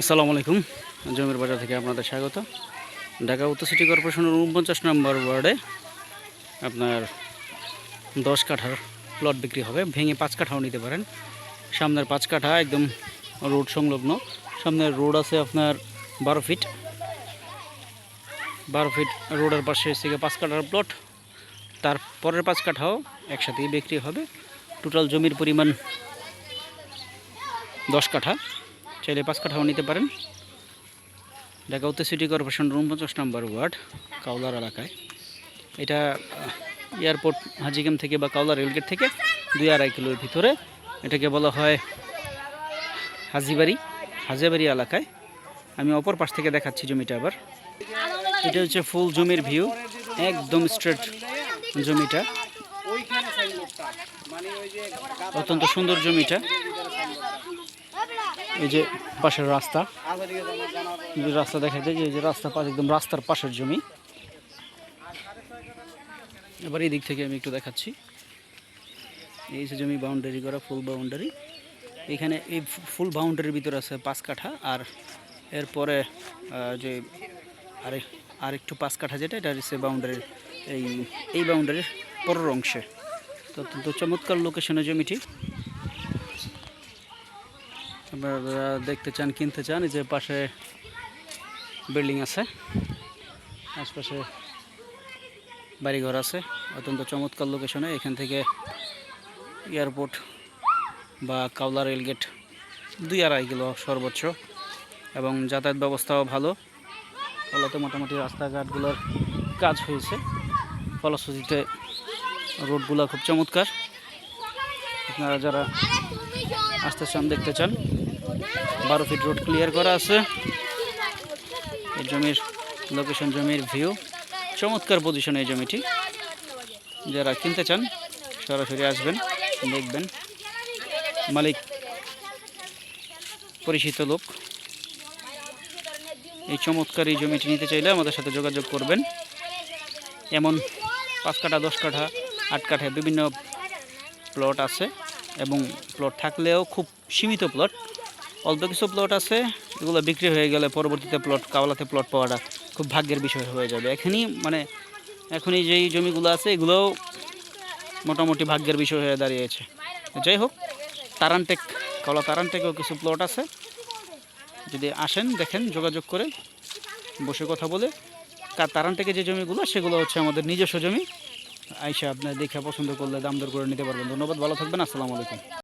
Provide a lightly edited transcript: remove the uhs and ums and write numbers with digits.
আসসালামু আলাইকুম। জমির বাজার থেকে আপনাদের স্বাগত। ঢাকা উত্তর সিটি কর্পোরেশনের ৪৯ নম্বর ওয়ার্ডে আপনার ১০ কাঠার প্লট বিক্রি হবে। ভেঙে ৫ কাঠাও নিতে পারেন। সামনের ৫ কাঠা একদম রোড সংলগ্ন। সামনের রোড আছে আপনার ১২ ফিট। ১২ ফিট রোডের পাশে থেকে ৫ কাঠার প্লট। তার পরের ৫ কাঠাও একসাথেই বিক্রি হবে। টোটাল জমির পরিমাণ ১০ কাঠা। চাইলে ৫ কাঠাও নিতে পারেন। ঢাকা উত্তর সিটি কর্পোরেশন ৪৯ নম্বর ওয়ার্ড কাউলার এলাকায়। এটা এয়ারপোর্ট হাজিগ্রাম থেকে বা কাউলা রেলগেট থেকে ২-২.৫ কিলোর ভিতরে। এটাকে বলা হয় হাজিবাড়ি এলাকায়। আমি অপর পাশ থেকে দেখাচ্ছি জমিটা আবার। এটা হচ্ছে ফুল জমির ভিউ, একদম স্ট্রেট জমিটা। অত্যন্ত সুন্দর জমিটা। এই যে পাশের রাস্তা দেখা যায়, যে রাস্তা পাশে একদম রাস্তার পাশের জমি। এবার এই দিক থেকে আমি একটু দেখাচ্ছি। এই যে জমি বাউন্ডারি করা, ফুল বাউন্ডারি। এখানে এই ফুল বাউন্ডারির ভিতরে আছে ৫ কাঠা, আর এরপরে যে আরেকটু ৫ কাঠা যেটা, এটা হচ্ছে বাউন্ডারির এই বাউন্ডারির পরের অংশে। তো অত্যন্ত চমৎকার লোকেশনে জমিটি। আপনারা দেখতে চান, কিনতে চান, এই যে পাশে বিল্ডিং আছে, আশপাশে বাড়িঘর আছে। অত্যন্ত চমৎকার লোকেশনে। এখান থেকে এয়ারপোর্ট বা কাউলা রেলগেট ২-২.৫ কিলো সর্বোচ্চ, এবং যাতায়াত ব্যবস্থাও ভালো। ফলতে মোটামুটি রাস্তাঘাটগুলোর কাজ হয়েছে, ফলশ্রুতিতে রোডগুলো খুব চমৎকার। আপনারা যারা আসতে চান, দেখতে চান, ১২ ফিট রোড ক্লিয়ার করা আছে। এই জমির লোকেশন, জমির ভিউ, চমৎকার পজিশনে এই জমিটি। যারা কিনতে চান সরাসরি আসবেন, দেখবেন। মালিক পরিচিত লোক। এই চমৎকার এই জমিটি নিতে চাইলে আমাদের সাথে যোগাযোগ করবেন। এমন ৫ কাঠা, ১০ কাঠা, ৮ কাঠা বিভিন্ন প্লট আছে, এবং প্লট থাকলেও খুব সীমিত প্লট। অল্প কিছু প্লট আছে, এগুলো বিক্রি হয়ে গেলে পরবর্তীতে কাওলাতে প্লট পাওয়াটা খুব ভাগ্যের বিষয় হয়ে যাবে। এখনই যেই জমিগুলো আছে, এগুলোও মোটামুটি ভাগ্যের বিষয় হয়ে দাঁড়িয়েছে। যাই হোক, কাওলা তারানটেকেও কিছু প্লট আছে। যদি আসেন, দেখেন, যোগাযোগ করে বসে কথা বলে। তারানটেকে যে জমিগুলো, সেগুলো হচ্ছে আমাদের নিজস্ব জমি। আইসা আপনার দেখে পছন্দ করলে দাম দর করে নিতে পারবেন। ধন্যবাদ, ভালো থাকবেন। আসসালামু আলাইকুম।